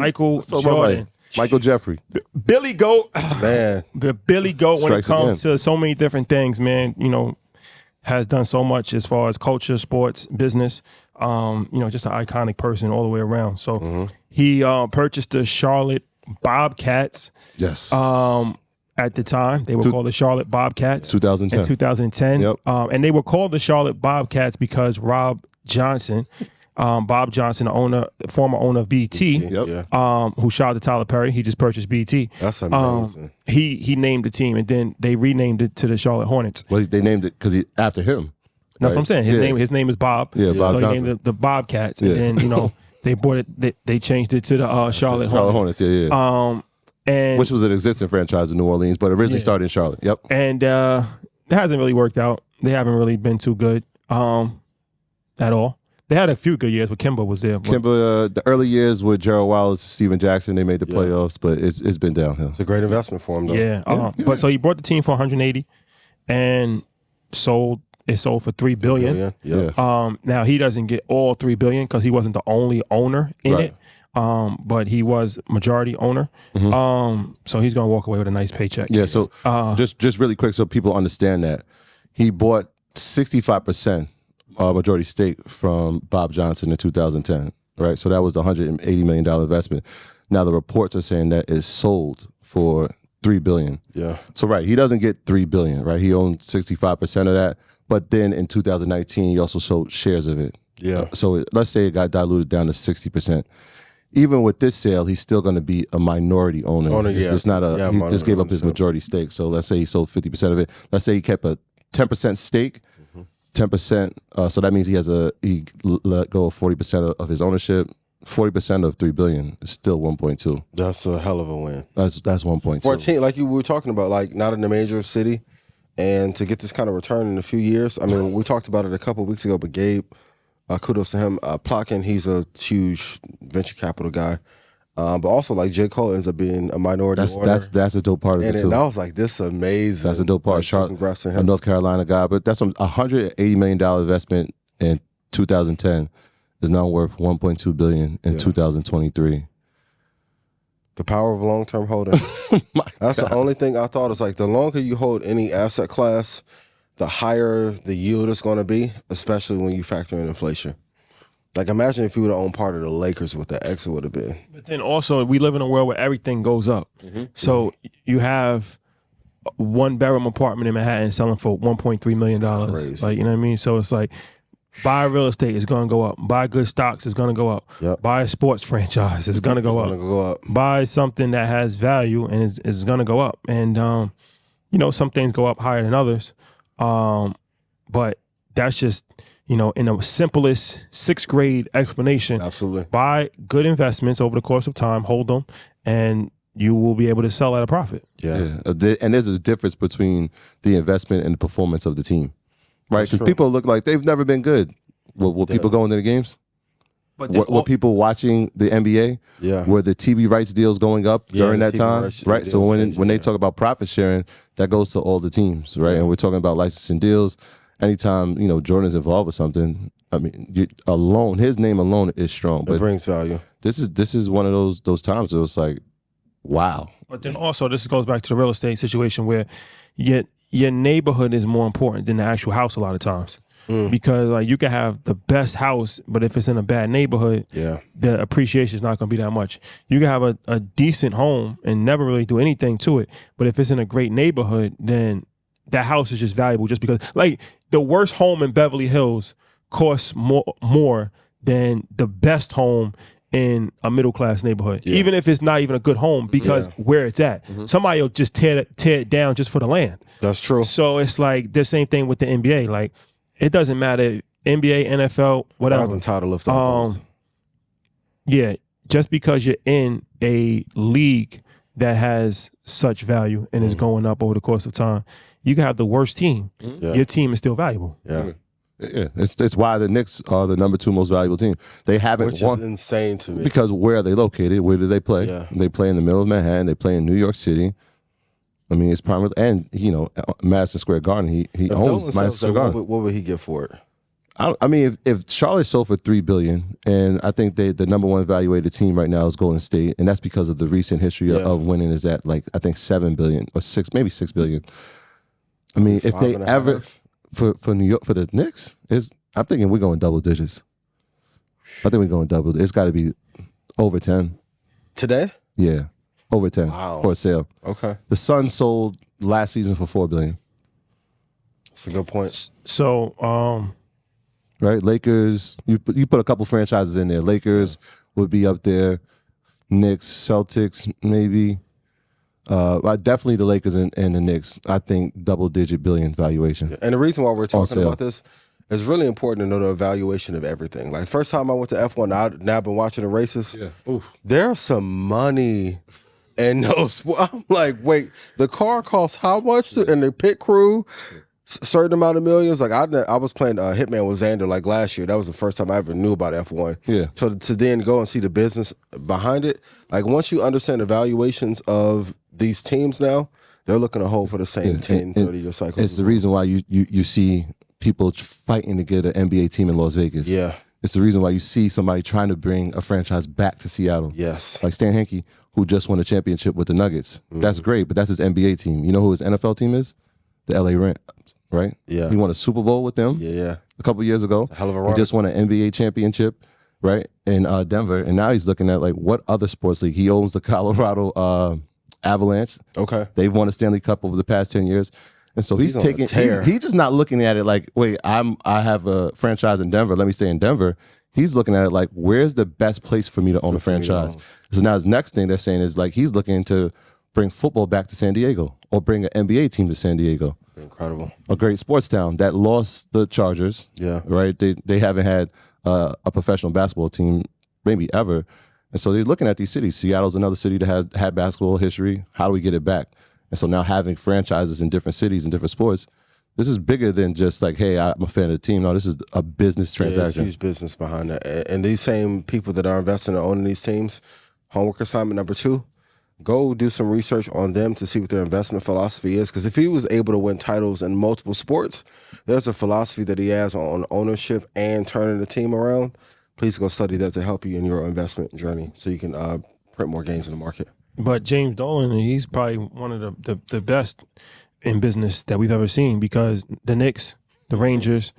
Michael Jordan. Michael Jeffrey. Billy Goat. Man. The Billy Goat when it Strikes comes again. to so many different things, man, has done so much as far as culture, sports, business. Just an iconic person all the way around. So he purchased the Charlotte Bobcats. Yes. At the time, they were called the Charlotte Bobcats. 2010. In 2010. Yep. And they were called the Charlotte Bobcats because Bob Johnson, the former owner of BT, Yep. who shot to Tyler Perry, he just purchased BT. That's amazing. He named the team, and then they renamed it to the Charlotte Hornets. Well, they named it because after him. That's what I'm saying. His name is Bob. Yeah, Bob so he Johnson. named it the Bobcats, and then they bought it. They changed it to the Charlotte Hornets. Yeah. And which was an existing franchise in New Orleans, but originally started in Charlotte. Yep. And it hasn't really worked out. They haven't really been too good at all. They had a few good years when Kimba was there. Kimba, the early years with Gerald Wallace, Steven Jackson, they made the playoffs, but it's been downhill. It's a great investment for him, though. Yeah. But so he brought the team for 180 and sold for $3 billion. Yeah. Now he doesn't get all $3 billion because he wasn't the only owner in it. But he was majority owner. So he's gonna walk away with a nice paycheck. Yeah, so just really quick so people understand that. He bought 65% majority stake from Bob Johnson in 2010, right? So that was the $180 million investment. Now the reports are saying that it's sold for $3 billion. Yeah. So he doesn't get $3 billion, right? He owned 65% of that, but then in 2019 he also sold shares of it. Yeah. So let's say it got diluted down to 60%. Even with this sale, he's still going to be a minority owner. It's not he just gave up his majority stake. So let's say he sold 50% of it. Let's say he kept a 10% stake, 10%. So that means he let go of 40% of his ownership. 40% of $3 billion is still 1.2. That's a hell of a win. That's 1.2. For a team like we were talking about, like not in a major city, and to get this kind of return in a few years. I mean, we talked about it a couple of weeks ago, but Gabe. Kudos to him. Plotkin, he's a huge venture capital guy. But also, like, J. Cole ends up being a minority owner. That's a dope part of it, too. And I was like, this is amazing. That's a dope part. Like, congrats to him. A North Carolina guy. But that's a $180 million investment in 2010 is now worth $1.2 billion in 2023. The power of long-term holding. That's the only thing I thought is, like, the longer you hold any asset class, the higher the yield is going to be, especially when you factor in inflation. Like, imagine if you would have owned part of the Lakers, what the exit would have been. But then also, we live in a world where everything goes up. So you have a one-bedroom apartment in Manhattan selling for $1.3 million. Crazy. Like, you know what I mean? So it's like, buy real estate is going to go up. Buy good stocks is going to go up. Yep. Buy a sports franchise is going to go up. Buy something that has value and is going to go up. And, some things go up higher than others. But that's just, in the simplest sixth grade explanation. Absolutely. Buy good investments over the course of time, hold them, and you will be able to sell at a profit. Yeah. And there's a difference between the investment and the performance of the team, right? Because people look like they've never been good. Will people go into the games? But were people watching the NBA? Yeah. Were the TV rights deals going up during that time? Right. So when they talk about profit sharing, that goes to all the teams, right? And we're talking about licensing deals. Anytime Jordan's involved with something, I mean, his name alone is strong. But it brings value. This is one of those times where it's like, wow. But then also this goes back to the real estate situation where your neighborhood is more important than the actual house a lot of times. Because like you can have the best house, but if it's in a bad neighborhood, the appreciation is not going to be that much. You can have a decent home and never really do anything to it, but if it's in a great neighborhood, then that house is just valuable just because. Like the worst home in Beverly Hills costs more than the best home in a middle class neighborhood, even if it's not even a good home because where it's at. Somebody will just tear it down just for the land. That's true. So it's like the same thing with the NBA. Like it doesn't matter, NBA, NFL, whatever. I'm tired of lifting up. Yeah, just because you're in a league that has such value and is going up over the course of time, you can have the worst team. Your team is still valuable. Yeah. Yeah, it's why the Knicks are the number 2 most valuable team. They haven't won. Which is insane to me. Because where are they located? Where do they play? Yeah. They play in the middle of Manhattan. They play in New York City. I mean, it's primarily, and Madison Square Garden. He owns Madison Square Garden. What would he get for it? I mean, if Charlotte sold for $3 billion, and I think the number one evaluated team right now is Golden State, and that's because of the recent history of winning is at like I think $7 billion or maybe $6 billion. I mean, if they ever for New York for the Knicks, I'm thinking we're going double digits. I think we're going double. It's got to be over 10 today. Yeah, over 10 for a sale. Okay. The Suns sold last season for $4 billion. That's a good point. So, right, Lakers. You put a couple franchises in there. Lakers would be up there. Knicks, Celtics, maybe. Definitely the Lakers and the Knicks. I think double-digit billion valuation. And the reason why we're talking about this is really important to know the evaluation of everything. Like first time I went to F1, now I've been watching the races. Yeah. There's some money in those. I'm like, wait, the car costs how much? And the pit crew. Certain amount of millions. Like I was playing Hitman with Xander like last year. That was the first time I ever knew about F1. Yeah. So to then go and see the business behind it, like once you understand the valuations of these teams now, they're looking to hold for the same 10, 30-year cycles. It's the reason why you see people fighting to get an NBA team in Las Vegas. Yeah. It's the reason why you see somebody trying to bring a franchise back to Seattle. Yes. Like Stan Hinkie, who just won a championship with the Nuggets. Mm-hmm. That's great, but that's his NBA team. You know who his NFL team is? The LA Rams. Right? Yeah. He won a Super Bowl with them a couple years ago. It's a hell of a run. He just won an NBA championship, right, in Denver. And now he's looking at, like, what other sports league? He owns the Colorado Avalanche. Okay. They've won a Stanley Cup over the past 10 years. And so he's taking he's just not looking at it like, wait, I have a franchise in Denver. Let me stay in Denver. He's looking at it like, where's the best place for me to own a franchise? So now his next thing they're saying is like he's looking to bring football back to San Diego or bring an NBA team to San Diego. Incredible. A great sports town that lost the Chargers. Yeah. Right? They haven't had a professional basketball team maybe ever. And so they're looking at these cities. Seattle's another city that has had basketball history. How do we get it back? And so now having franchises in different cities and different sports, this is bigger than just like, hey, I'm a fan of the team. No, this is a business transaction. There's huge business behind that. And these same people that are investing and owning these teams, homework assignment number 2, go do some research on them to see what their investment philosophy is. Because if he was able to win titles in multiple sports, there's a philosophy that he has on ownership and turning the team around. Please go study that to help you in your investment journey so you can print more gains in the market. But James Dolan, he's probably one of the best in business that we've ever seen because the Knicks, the Rangers,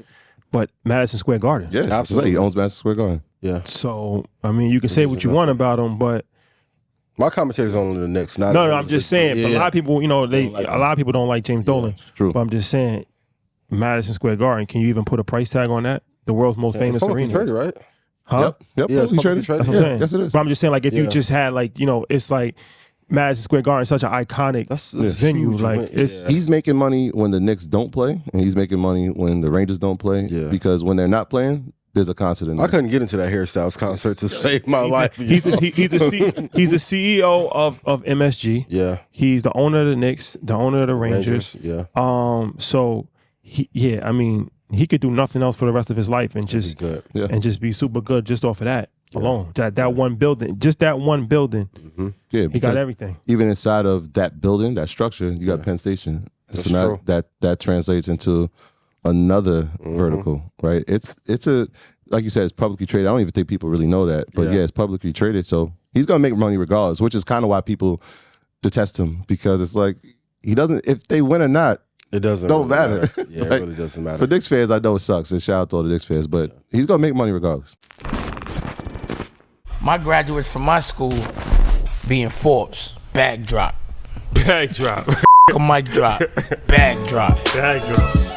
but Madison Square Garden. Yeah, absolutely. He owns Madison Square Garden. Yeah. So, I mean, you can say what you want about him, but my commentary is on the Knicks. Not no, I'm just saying. A lot of people, a lot of people don't like James Dolan. True. But I'm just saying, Madison Square Garden. Can you even put a price tag on that? The world's most famous arena. It's traded, right? Huh? Yep. Yeah, it's publicly traded. That's what I'm saying. Yes, it is. But I'm just saying, like, if you just had, like, it's like Madison Square Garden is such an iconic venue. Like, he's making money when the Knicks don't play, and he's making money when the Rangers don't play. Yeah. Because when they're not playing, there's a concert in there. I couldn't get into that hairstyles concert to save my life. He's the CEO of MSG. Yeah. He's the owner of the Knicks, the owner of the Rangers. Yeah. So I mean, he could do nothing else for the rest of his life and just be super good just off of that alone. That one building, just that one building. Mm-hmm. Yeah, he got everything. Even inside of that building, that structure, you got Penn Station. So now that translates into another vertical, right? It's a, like you said, it's publicly traded. I don't even think people really know that, but it's publicly traded. So he's gonna make money regardless, which is kind of why people detest him, because it's like he doesn't. If they win or not, it doesn't really matter. Yeah, it really doesn't matter. For Knicks fans, I know it sucks. And shout out to all the Knicks fans, but he's gonna make money regardless. My graduates from my school being Forbes, bag drop. Bag drop. A mic drop, bag drop. Bag drop.